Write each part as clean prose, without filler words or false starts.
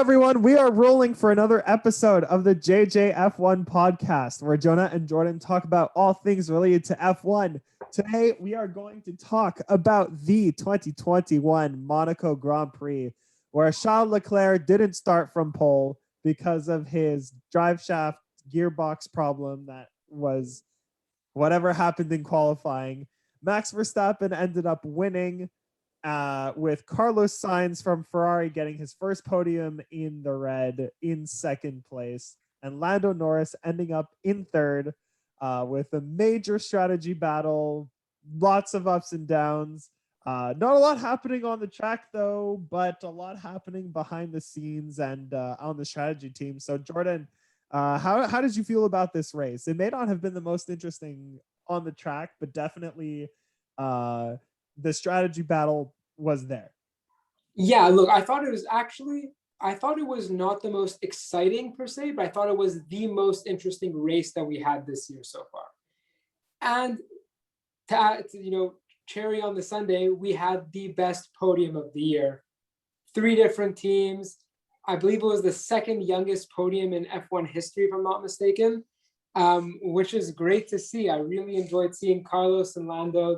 everyone. We are rolling for another episode of the JJF1 podcast, where Jonah and Jordan talk about all things related to F1. Today, we are going to talk about the 2021 Monaco Grand Prix, where Charles Leclerc didn't start from pole because of his drive shaft gearbox problem that was whatever happened in qualifying. Max Verstappen ended up winning, with Carlos Sainz from Ferrari getting his first podium in the red in second place, and Lando Norris ending up in third, with a major strategy battle, lots of ups and downs. Not a lot happening on the track, though, but a lot happening behind the scenes and on the strategy team. So, Jordan, how did you feel about this race? It may not have been the most interesting on the track, but definitely the strategy battle was there. Yeah, look, I thought it was not the most exciting per se, but I thought it was the most interesting race that we had this year so far. And cherry on the sundae, we had the best podium of the year. 3 different teams. I believe it was the second youngest podium in F1 history, if I'm not mistaken, which is great to see. I really enjoyed seeing Carlos and Lando,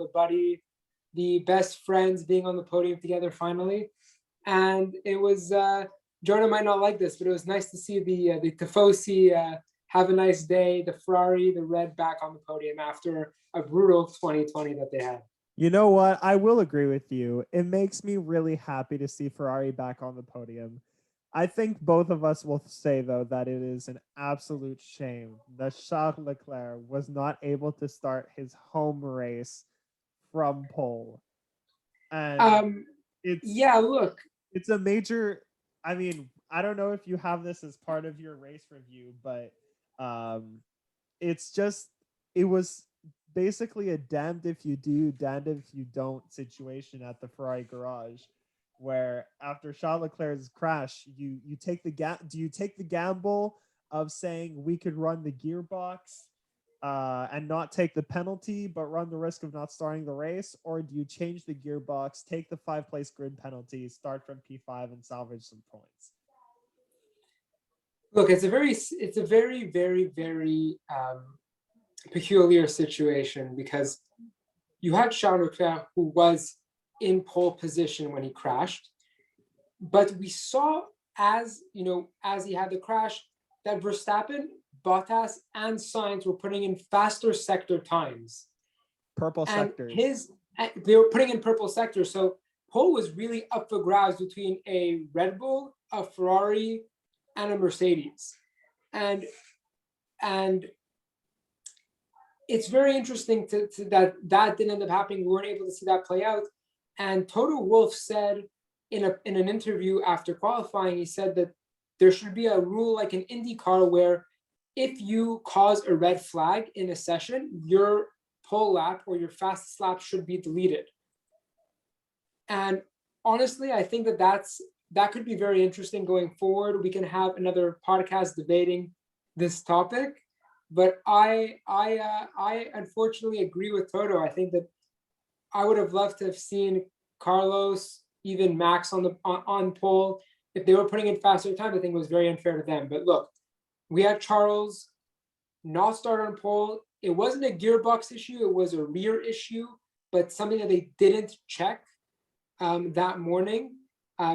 the best friends, being on the podium together finally. And it was, Jordan might not like this, but it was nice to see the Tifosi have a nice day, the Ferrari, the red, back on the podium after a brutal 2020 that they had. You know what? I will agree with you. It makes me really happy to see Ferrari back on the podium. I think both of us will say, though, that it is an absolute shame that Charles Leclerc was not able to start his home race from pole. And it's a major, I mean, I don't know if you have this as part of your race review, but it was basically a damned if you do, damned if you don't situation at the Ferrari garage, where after Charles Leclerc's crash, you take the gamble of saying we could run the gearbox and not take the penalty, but run the risk of not starting the race? Or do you change the gearbox, take the 5-place grid penalty, start from P5 and salvage some points? Look, it's a very, very, very peculiar situation, because you had Charles Leclerc, who was in pole position when he crashed, but we saw as he had the crash that Verstappen, Bottas, and Sainz were putting in faster sector times. Purple sectors. They were putting in purple sectors. So pole was really up for grabs between a Red Bull, a Ferrari, and a Mercedes. And it's very interesting that didn't end up happening. We weren't able to see that play out. And Toto Wolff said in an interview after qualifying, he said that there should be a rule like in IndyCar where if you cause a red flag in a session, your pole lap or your fastest lap should be deleted. And honestly, I think that could be very interesting going forward. We can have another podcast debating this topic, but I unfortunately agree with Toto. I think that I would have loved to have seen Carlos, even Max on pole. If they were putting in faster time, I think it was very unfair to them. But look, we had Charles not start on pole. It wasn't a gearbox issue. It was a rear issue, but something that they didn't check that morning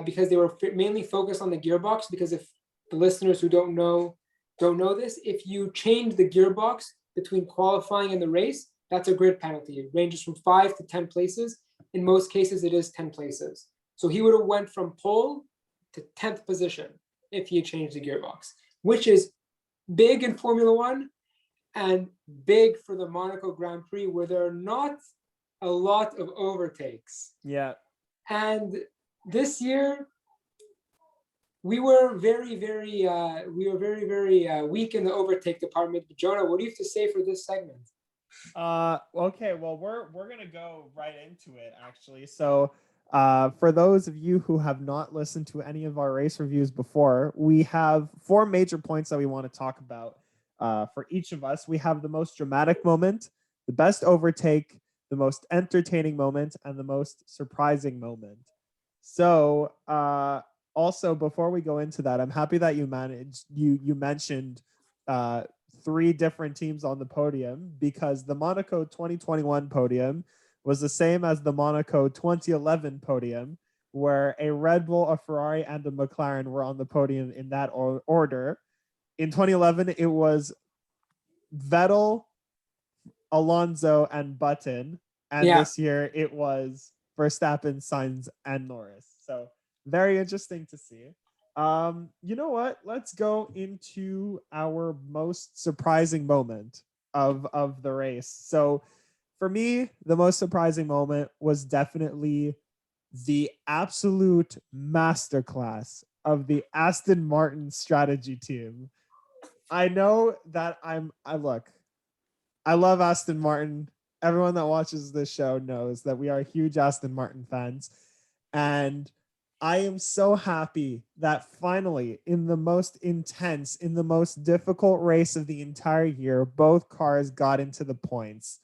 because they were mainly focused on the gearbox. Because if the listeners who don't know this, if you change the gearbox between qualifying and the race, that's a grid penalty. It ranges from 5 to 10 places. In most cases, it is 10 places. So he would have went from pole to 10th position if he had changed the gearbox, which is big in Formula One and big for the Monaco Grand Prix, where there are not a lot of overtakes. Yeah. And this year, we were very, very weak in the overtake department. Jonah, what do you have to say for this segment? Okay, well, we're gonna go right into it, actually. So for those of you who have not listened to any of our race reviews before, we have 4 major points that we want to talk about. For each of us, we have the most dramatic moment, the best overtake, the most entertaining moment, and the most surprising moment. So also, before we go into that, I'm happy that you mentioned 3 different teams on the podium, because the Monaco 2021 podium was the same as the Monaco 2011 podium, where a Red Bull, a Ferrari, and a McLaren were on the podium in that order. In 2011, it was Vettel, Alonso, and Button. And Yeah. this year it was Verstappen, Sainz, and Norris. So very interesting to see. You know what? Let's go into our most surprising moment of the race. So for me, the most surprising moment was definitely the absolute masterclass of the Aston Martin strategy team. I know that I look, I love Aston Martin. Everyone that watches this show knows that we are huge Aston Martin fans. And I am so happy that finally, in the most intense, in the most difficult race of the entire year, both cars got into the points.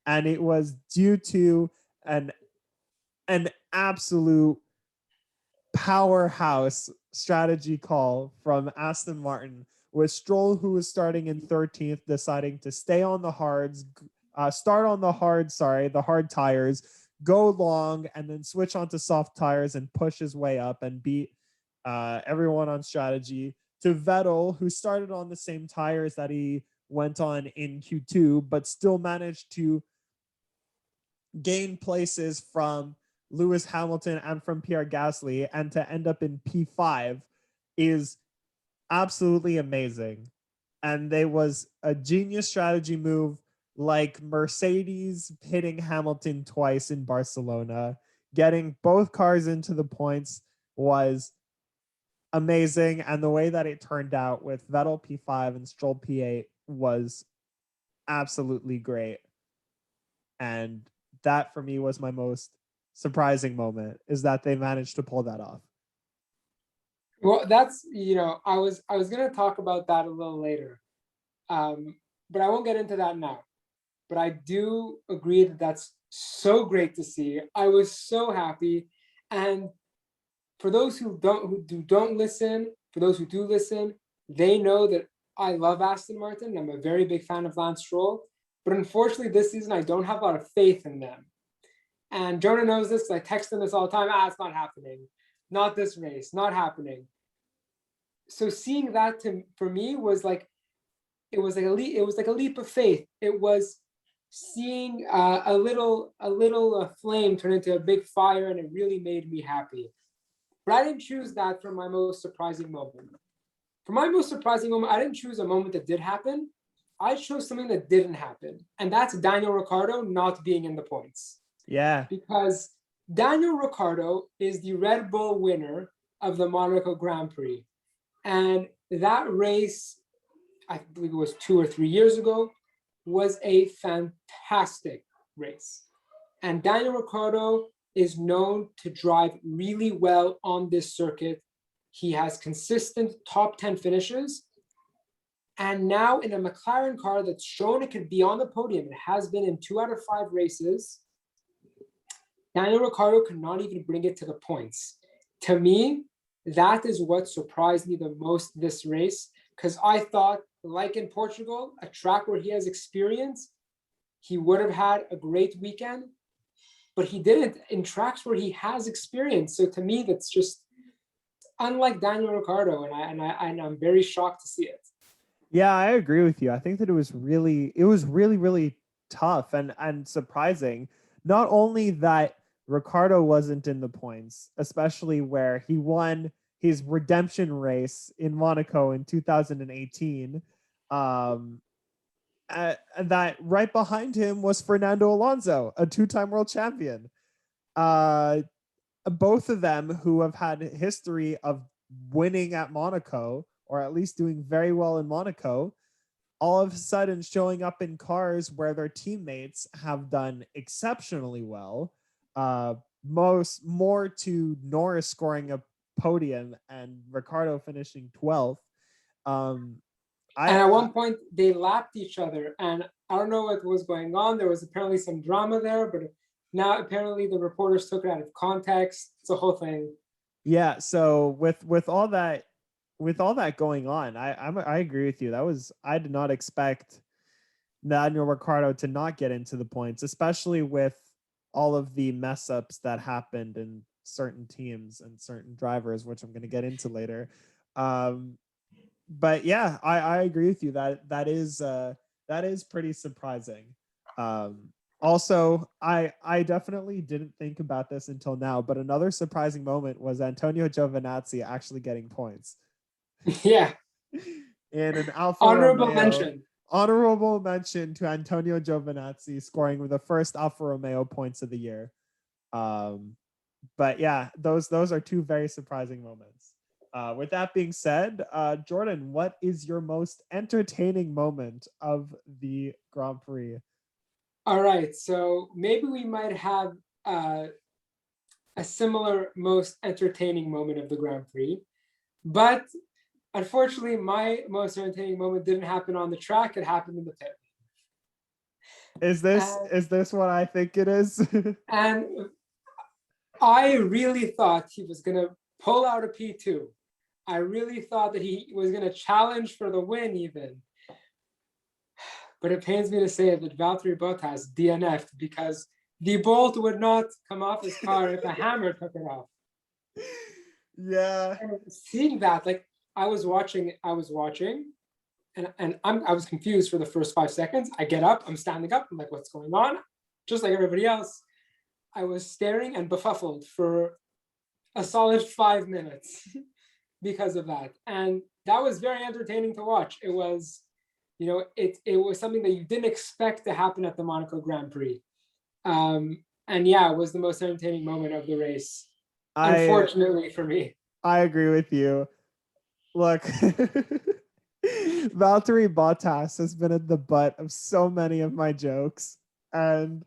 And it was due to an absolute powerhouse strategy call from Aston Martin, with Stroll, who was starting in 13th, deciding to stay on the start on the hard tires, go long, and then switch onto soft tires and push his way up and beat everyone on strategy, to Vettel, who started on the same tires that he went on in Q2, but still managed to gain places from Lewis Hamilton and from Pierre Gasly, and to end up in P5 is absolutely amazing. And there was a genius strategy move, like Mercedes hitting Hamilton twice in Barcelona. Getting both cars into the points was amazing. And the way that it turned out with Vettel P5 and Stroll P8 was absolutely great. And that for me was my most surprising moment, is that they managed to pull that off. Well, that's, I was going to talk about that a little later, but I won't get into that now. But I do agree that that's so great to see. I was so happy. And for those who don't listen, for those who do listen, they know that I love Aston Martin. I'm a very big fan of Lance Stroll. But unfortunately, this season, I don't have a lot of faith in them. And Jonah knows this. I text him this all the time. It's not happening. Not this race. Not happening. So seeing that for me was like, it was like a leap of faith. It was seeing a little flame turn into a big fire, and it really made me happy. But I didn't choose that for my most surprising moment. For my most surprising moment, I didn't choose a moment that did happen. I chose something that didn't happen, and that's Daniel Ricciardo not being in the points. Yeah. Because Daniel Ricciardo is the Red Bull winner of the Monaco Grand Prix. And that race, I believe it was 2 or 3 years ago, was a fantastic race. And Daniel Ricciardo is known to drive really well on this circuit. He has consistent top 10 finishes. And now in a McLaren car that's shown it could be on the podium, it has been in 2 out of 5 races, Daniel Ricciardo could not even bring it to the points. To me, that is what surprised me the most this race, because I thought, like in Portugal, a track where he has experience, he would have had a great weekend, but he didn't in tracks where he has experience. So to me, that's just unlike Daniel Ricciardo, and I'm very shocked to see it. Yeah, I agree with you. I think that it was really tough and surprising. Not only that Ricardo wasn't in the points, especially where he won his redemption race in Monaco in 2018. And that right behind him was Fernando Alonso, a 2-time world champion. Both of them who have had a history of winning at Monaco, or at least doing very well in Monaco, all of a sudden showing up in cars where their teammates have done exceptionally well. More to Norris scoring a podium and Ricardo finishing 12th. And at one point they lapped each other, and I don't know what was going on. There was apparently some drama there, but now apparently the reporters took it out of context. It's a whole thing. Yeah, so with all that going on, I agree with you. I did not expect Daniel Ricciardo to not get into the points, especially with all of the mess ups that happened in certain teams and certain drivers, which I'm going to get into later. Um, but yeah, I agree with you that is pretty surprising. Um, Also, I definitely didn't think about this until now, but another surprising moment was Antonio Giovinazzi actually getting points Yeah, in an Alfa honorable Romeo. mention. Honorable mention to Antonio Giovinazzi scoring the first Alfa Romeo points of the year. Um, but yeah, those are two very surprising moments. With that being said, Jordan, what is your most entertaining moment of the Grand Prix? All right, so maybe we might have uh, a similar most entertaining moment of the Grand Prix, but unfortunately, my most entertaining moment didn't happen on the track. It happened in the pit. And, Is this what I think it is? and I really thought he was going to pull out a P2. I really thought that he was going to challenge for the win, even. But it pains me to say that Valtteri Bottas DNF'd because the bolt would not come off his car if a hammer took it off. Yeah. And seeing that, like I was watching, and I was confused for the first 5 seconds. I get up, I'm standing up, I'm like, what's going on? Just like everybody else, I was staring and befuddled for a solid 5 minutes because of that. And that was very entertaining to watch. It was, it was something that you didn't expect to happen at the Monaco Grand Prix. And yeah, it was the most entertaining moment of the race, I unfortunately for me. I agree with you. Look, Valtteri Bottas has been at the butt of so many of my jokes, and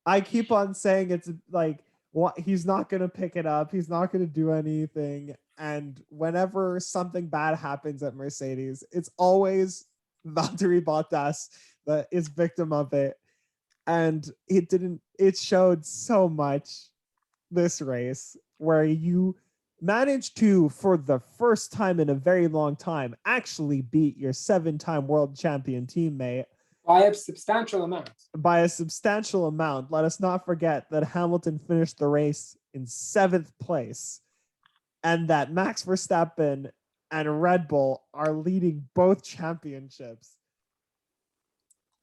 I keep on saying it's like what he's not gonna pick it up, he's not gonna do anything, and whenever something bad happens at Mercedes, it's always Valtteri Bottas that is victim of it, and it showed so much this race where you managed to, for the first time in a very long time, actually beat your 7-time world champion teammate By a substantial amount. by a substantial amount. Let us not forget that Hamilton finished the race in 7th place and that Max Verstappen and Red Bull are leading both championships.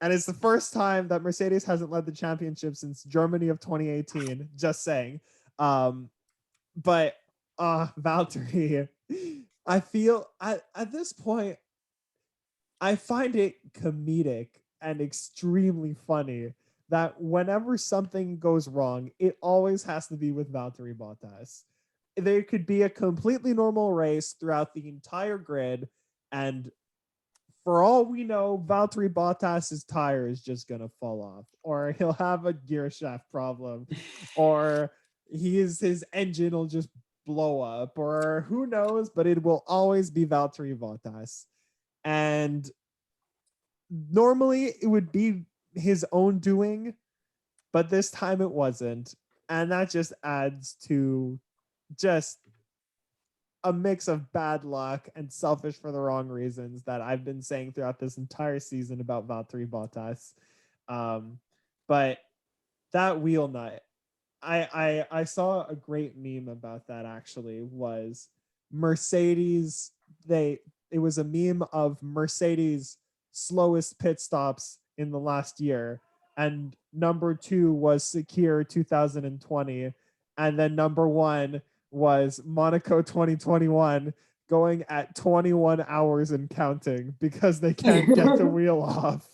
And it's the first time that Mercedes hasn't led the championship since Germany of 2018. Just saying. But Valtteri, I feel at this point, I find it comedic and extremely funny that whenever something goes wrong, it always has to be with Valtteri Bottas. There could be a completely normal race throughout the entire grid, and for all we know, Valtteri Bottas's tire is just gonna fall off, or he'll have a gear shaft problem, or his engine will just blow up, or who knows, but it will always be Valtteri Bottas. And normally it would be his own doing, but this time it wasn't. And that just adds to just a mix of bad luck and selfish for the wrong reasons that I've been saying throughout this entire season about Valtteri Bottas. Um, but that wheel nut, I saw a great meme about that actually was Mercedes. It was a meme of Mercedes slowest pit stops in the last year, and number 2 was Secure 2020, and then number 1 was Monaco 2021 going at 21 hours and counting because they can't get the wheel off.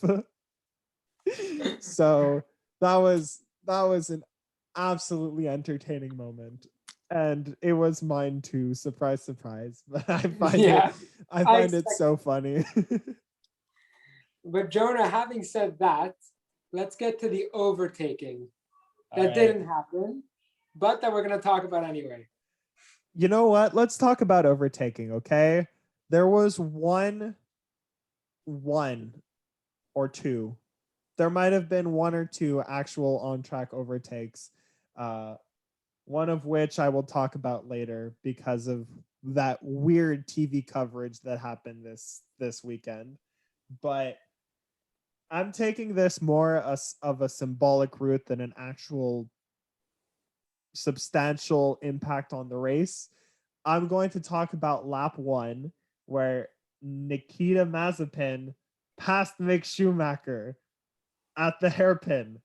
So that was an absolutely entertaining moment, and it was mine too, surprise surprise. But Yeah, I I find it expect. so funny. But Jonah, having said that, let's get to the overtaking. All That right, didn't happen, but that we're going to talk about anyway. you know what, let's talk about overtaking. Okay, there was one or two, there might have been one or two actual on track overtakes, uh one of which I will talk about later because of that weird TV coverage that happened this weekend. But I'm taking this more of a symbolic route than an actual substantial impact on the race. I'm going to talk about lap 1, where Nikita Mazepin passed Mick Schumacher at the hairpin.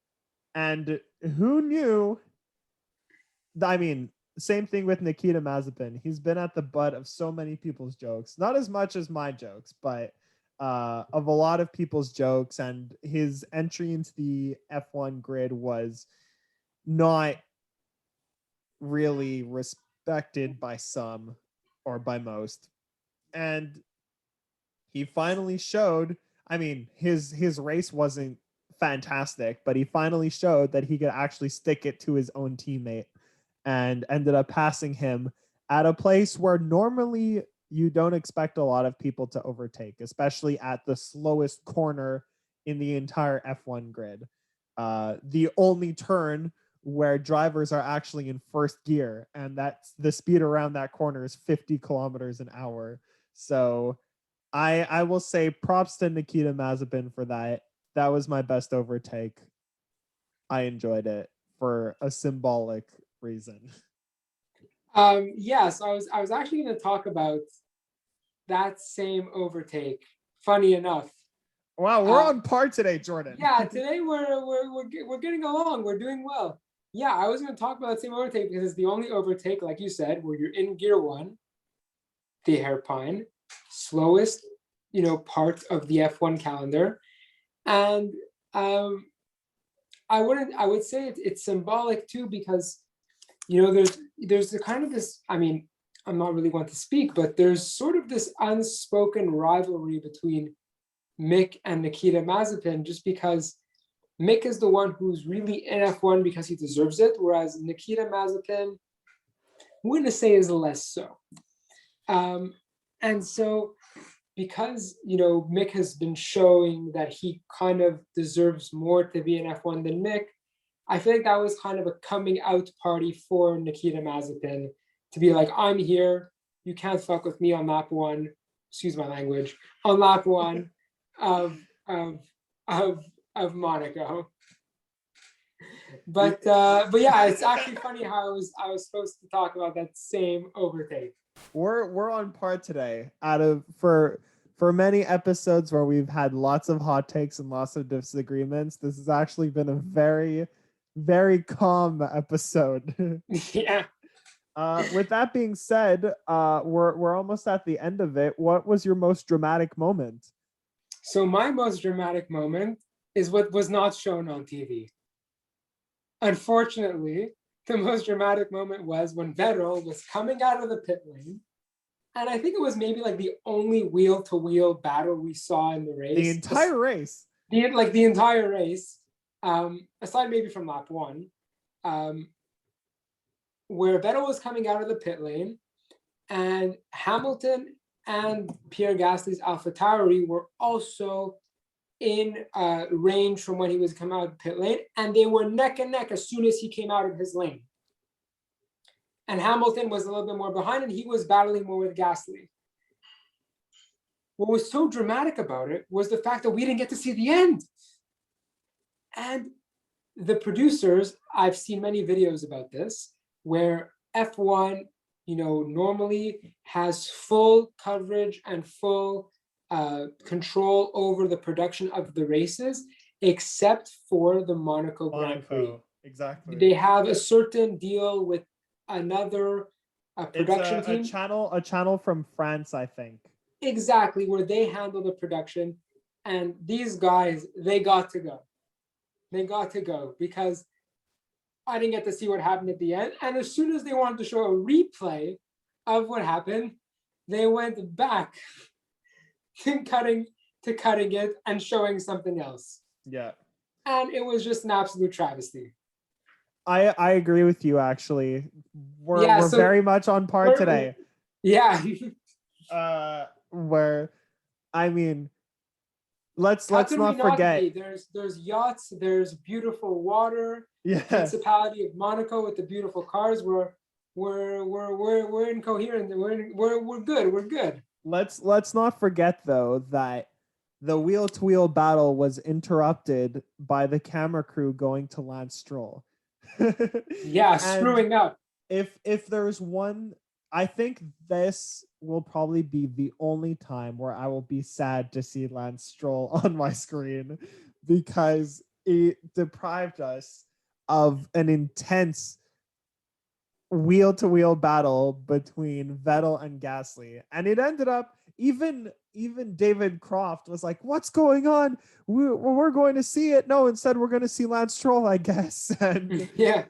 And who knew? I mean, same thing with Nikita Mazepin. He's been at the butt of so many people's jokes, not as much as my jokes, but of a lot of people's jokes. And his entry into the F1 grid was not really respected by some or by most. And he finally showed, I mean, his race wasn't fantastic, but he finally showed that he could actually stick it to his own teammate and ended up passing him at a place where normally you don't expect a lot of people to overtake, especially at the slowest corner in the entire F1 grid. The only turn where drivers are actually in first gear, and that's the speed around that corner is 50 kilometers an hour. So I will say props to Nikita Mazepin for that. That was my best overtake. I enjoyed it for a symbolic reason. Yes, I was actually going to talk about that same overtake. Funny enough. Wow, we're on par today, Jordan. Yeah, today we're getting along. We're doing well. Yeah, I was going to talk about that same overtake because it's the only overtake, like you said, where you're in gear 1, the hairpin, slowest, part of the F1 calendar, and I would say it's symbolic too because there's the kind of this. I mean, I'm not really one to speak, but there's sort of this unspoken rivalry between Mick and Nikita Mazepin, just because Mick is the one who's really in F1 because he deserves it, whereas Nikita Mazepin, I'm going to say, is less so. And so, because Mick has been showing that he kind of deserves more to be in F1 than Mick, I feel like that was kind of a coming out party for Nikita Mazepin to be like, I'm here, you can't fuck with me on lap 1. Excuse my language. On lap 1 of Monaco. But yeah, it's actually funny how I was supposed to talk about that same overtake. We're on par today. For many episodes where we've had lots of hot takes and lots of disagreements, this has actually been a very, very calm episode. Yeah. With that being said, we're almost at the end of it. What was your most dramatic moment? So my most dramatic moment is what was not shown on TV. Unfortunately, the most dramatic moment was when Vettel was coming out of the pit lane. And I think it was maybe like the only wheel-to-wheel battle we saw in the race. The entire race. The entire race, aside maybe from lap 1, where Vettel was coming out of the pit lane, and Hamilton and Pierre Gasly's AlphaTauri were also in range from when he was coming out of the pit lane, and they were neck and neck as soon as he came out of his lane. And Hamilton was a little bit more behind, and he was battling more with Gasly. What was so dramatic about it was the fact that we didn't get to see the end. And the producers, I've seen many videos about this, where F1, normally has full coverage and full control over the production of the races, except for the Monaco Grand Prix. Exactly. They have a certain deal with another production team. A channel from France, I think. Exactly, where they handle the production. And these guys, they got to go. They got to go because I didn't get to see what happened at the end. And as soon as they wanted to show a replay of what happened, they went back to cutting it and showing something else. Yeah. And it was just an absolute travesty. I agree with you, actually. We're very much on par today. Yeah. Where, I mean, let's not forget. There's yachts, there's beautiful water, Yeah. Principality of Monaco with the beautiful cars. We're incoherent. We're good. We're good. Let's not forget though that the wheel-to-wheel battle was interrupted by the camera crew going to Lance Stroll. Yeah, And screwing up. if there's one, I think this will probably be the only time where I will be sad to see Lance Stroll on my screen, because it deprived us of an intense wheel-to-wheel battle between Vettel and Gasly, and it ended up, even David Croft was like, "What's going on? We're going to see it. No, instead we're going to see Lance Stroll, I guess." And Yeah.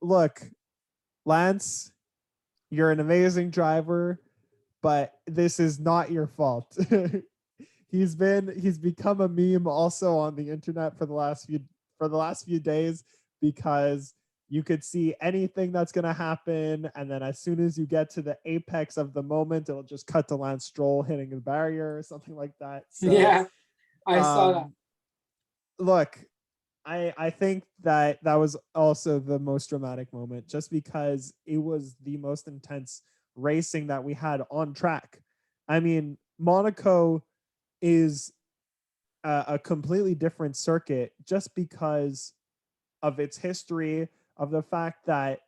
look, Lance, you're an amazing driver, but this is not your fault. He's become a meme also on the internet for the last few days, because you could see anything that's going to happen, and then as soon as you get to the apex of the moment, it'll just cut to Lance Stroll hitting the barrier or something like that. So Yeah, I saw that. Look, I think that was also the most dramatic moment, just because it was the most intense racing that we had on track. I mean, Monaco is a completely different circuit, just because of its history, of the fact that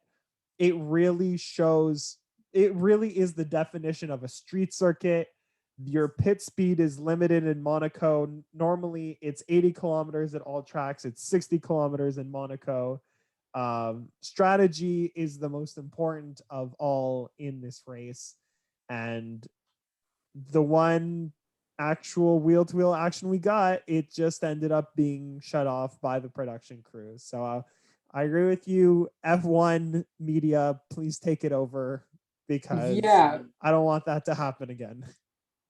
it really is the definition of a street circuit. Your pit speed is limited in Monaco. Normally it's 80 kilometers at all tracks. It's 60 kilometers in Monaco. Strategy is the most important of all in this race. And the one actual wheel-to-wheel action we got, it just ended up being shut off by the production crew. So I agree with you. F1 media, please take it over, because Yeah, I don't want that to happen again.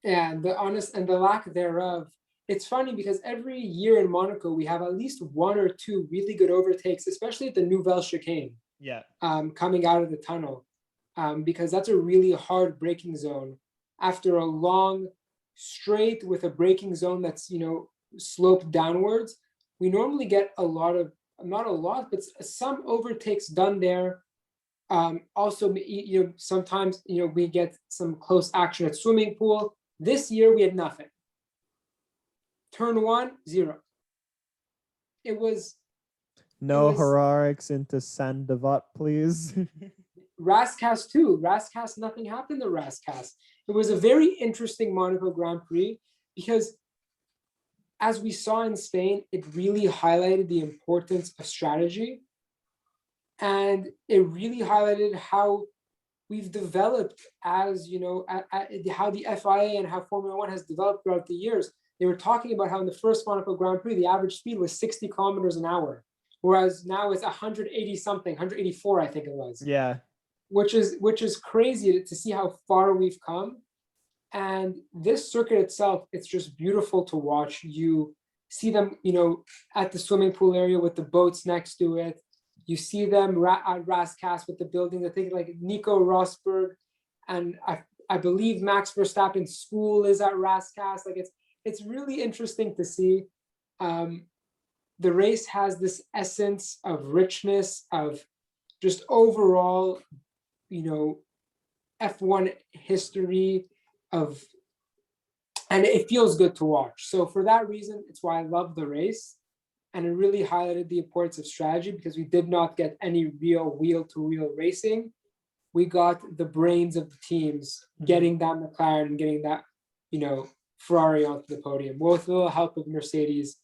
and the lack thereof. It's funny because every year in Monaco we have at least one or two really good overtakes, especially at the Nouvelle chicane, Yeah. coming out of the tunnel, because that's a really hard braking zone. After a long straight with a braking zone that's sloped downwards, we normally get a lot of, not a lot, but some overtakes done there. Also, sometimes we get some close action at swimming pool. This year we had nothing. Turn 1, 0. It was No heroics into Saint Devat, please. Rascas too. Rascas, nothing happened to Rascas. It was a very interesting Monaco Grand Prix, because as we saw in Spain, it really highlighted the importance of strategy. And it really highlighted how we've developed, as how the FIA and how Formula One has developed throughout the years. They were talking about how in the first Monaco Grand Prix, the average speed was 60 kilometers an hour, whereas now it's 180 something, 184, I think it was. Yeah. Which is crazy to see how far we've come. And this circuit itself, it's just beautiful to watch. You see them, at the swimming pool area with the boats next to it. You see them at Rascas with the buildings. I think like Nico Rosberg, and I believe Max Verstappen's school is at Rascas. Like it's really interesting to see. The race has this essence of richness, of just overall, F1 history of, and it feels good to watch. So for that reason, it's why I love the race. And it really highlighted the importance of strategy, because we did not get any real wheel-to-wheel racing. We got the brains of the teams getting that McLaren and getting that, Ferrari onto the podium, with a little help of Mercedes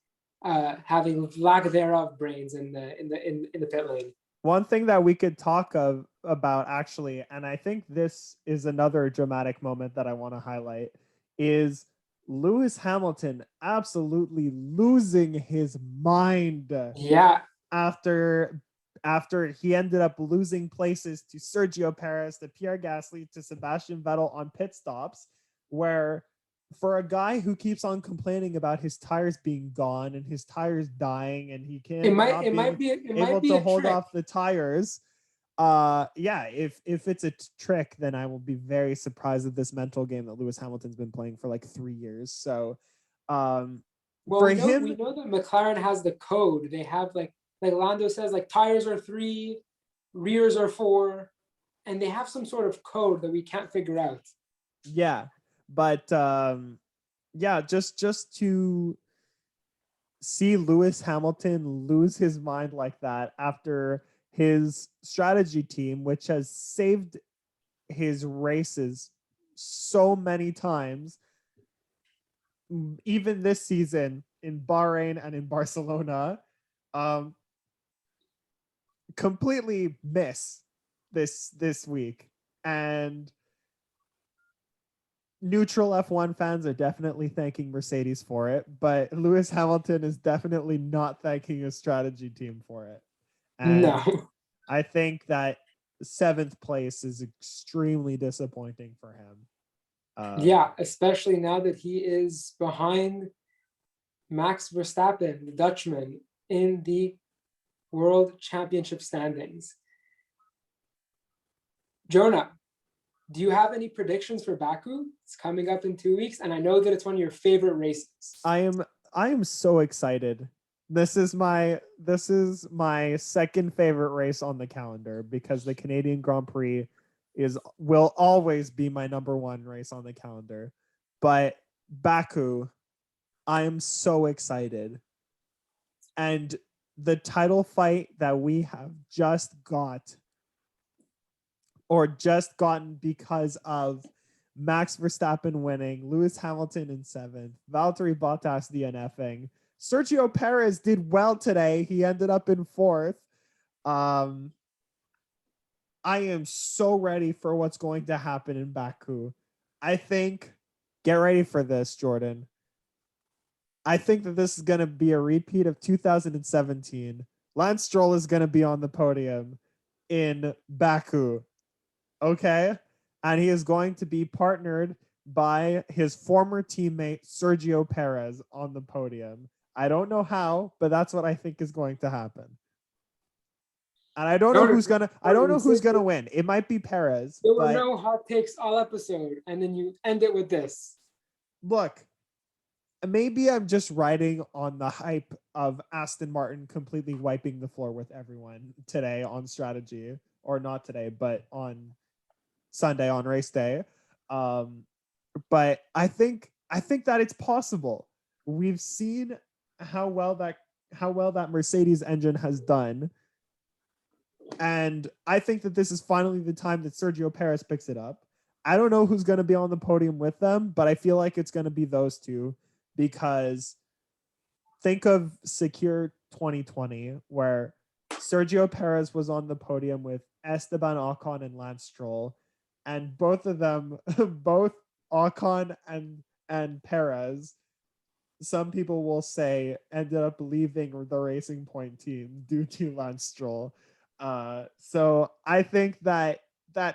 having lack thereof brains in the pit lane. One thing that we could talk about actually, and I think this is another dramatic moment that I want to highlight, is Lewis Hamilton absolutely losing his mind. Yeah. After he ended up losing places to Sergio Perez, to Pierre Gasly, to Sebastian Vettel on pit stops, where for a guy who keeps on complaining about his tires being gone and his tires dying, and he can't might be able to hold trick. off the tires. Yeah, if it's a trick, then I will be very surprised at this mental game that Lewis Hamilton's been playing for like 3 years. So well, we know that McLaren has the code. They have like like Lando says, like tires are 3, rears are 4, and they have some sort of code that we can't figure out. Yeah, but yeah, just to see Lewis Hamilton lose his mind like that after his strategy team, which has saved his races so many times, even this season in Bahrain and in Barcelona, um, completely miss this week. And neutral F1 fans are definitely thanking Mercedes for it, but Lewis Hamilton is definitely not thanking his strategy team for it. And No. I think that 7th place is extremely disappointing for him. Yeah, especially now that he is behind Max Verstappen, the Dutchman, in the World Championship standings. Jonah, do you have any predictions for Baku? It's coming up in 2 weeks, and I know that it's one of your favorite races. I am so excited. This is my second favorite race on the calendar because the Canadian Grand Prix will always be my number 1 race on the calendar. But Baku, I am so excited. And the title fight that we have just gotten because of Max Verstappen winning, Lewis Hamilton in 7th, Valtteri Bottas DNFing. Sergio Perez did well today. He ended up in 4th. I am so ready for what's going to happen in Baku. I think, get ready for this, Jordan. I think that this is going to be a repeat of 2017. Lance Stroll is going to be on the podium in Baku. Okay? And he is going to be partnered by his former teammate Sergio Perez on the podium. I don't know how, but that's what I think is going to happen. And I don't know who's gonna win. It might be Perez. There were no hot takes all episode, and then you end it with this. Look, maybe I'm just riding on the hype of Aston Martin completely wiping the floor with everyone today on strategy, or not today, but on Sunday on race day. But I think that it's possible. We've seen how well that Mercedes engine has done. And I think that this is finally the time that Sergio Perez picks it up. I don't know who's going to be on the podium with them, but I feel like it's going to be those two because think of Secure 2020, where Sergio Perez was on the podium with Esteban Ocon and Lance Stroll, and both of them, both Ocon and Perez, some people will say ended up leaving the Racing Point team due to Lance Stroll. So I think that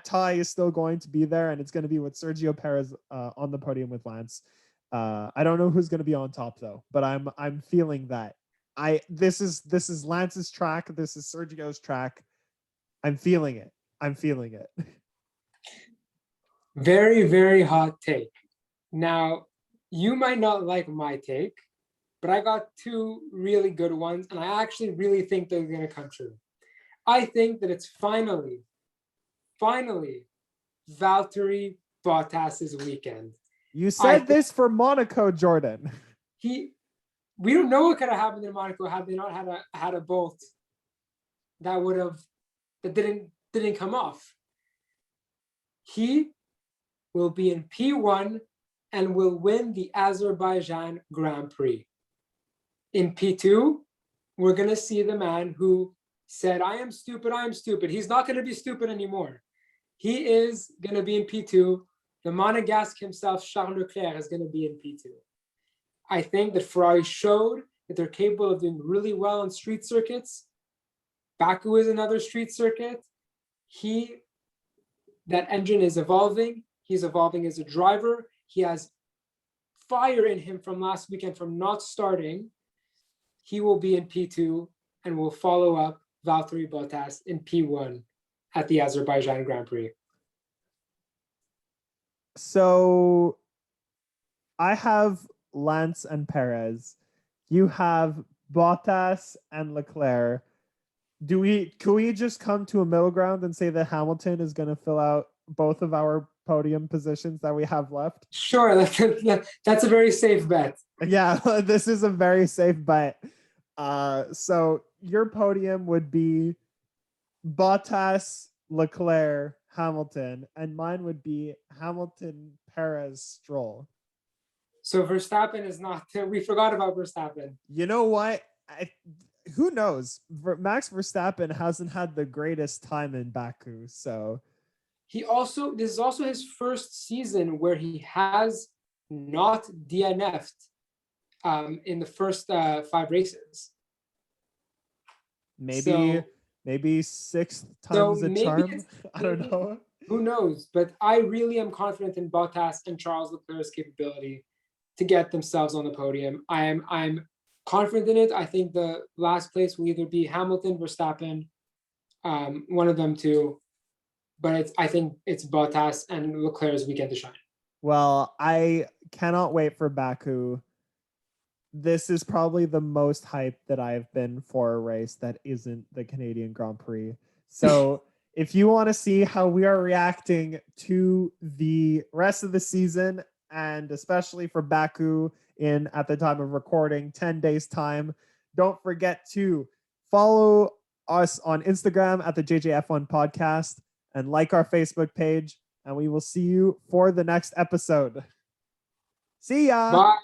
tie is still going to be there, and it's going to be with Sergio Perez on the podium with Lance. I don't know who's going to be on top though, but I'm feeling that this is Lance's track. This is Sergio's track. I'm feeling it. Very, very hot take. Now, you might not like my take, but I got 2 really good ones, and I actually really think they're going to come true. I think that it's finally Valtteri Bottas's weekend. You said this for Monaco, Jordan. We don't know what could have happened in Monaco had they not had a bolt that didn't come off. He will be in P1 and will win the Azerbaijan Grand Prix. In P2, we're going to see the man who said, I am stupid. He's not going to be stupid anymore. He is going to be in P2. The Monegasque himself, Charles Leclerc, is going to be in P2. I think that Ferrari showed that they're capable of doing really well on street circuits. Baku is another street circuit. That engine is evolving. He's evolving as a driver. He has fire in him from last weekend from not starting. He will be in P2 and will follow up Valtteri Bottas in P1 at the Azerbaijan Grand Prix. So I have Lance and Perez. You have Bottas and Leclerc. Could we just come to a middle ground and say that Hamilton is going to fill out both of our podium positions that we have left? Sure, that's a very safe bet. Yeah, this is a very safe bet. So your podium would be Bottas, Leclerc, Hamilton, and mine would be Hamilton, Perez, Stroll. So Verstappen is not. We forgot about Verstappen. You know what? Who knows? Max Verstappen hasn't had the greatest time in Baku, so This is also his first season where he has not DNF'd in the first 5 races. Maybe sixth time's a charm. I don't know. Who knows? But I really am confident in Bottas and Charles Leclerc's capability to get themselves on the podium. I'm confident in it. I think the last place will either be Hamilton, Verstappen, one of them two. But I think it's Bottas and Leclerc's weekend to shine. Well, I cannot wait for Baku. This is probably the most hype that I've been for a race that isn't the Canadian Grand Prix. So if you want to see how we are reacting to the rest of the season, and especially for Baku at the time of recording, 10 days time, don't forget to follow us on Instagram at the JJF1 podcast and like our Facebook page. And we will see you for the next episode. See ya. Bye.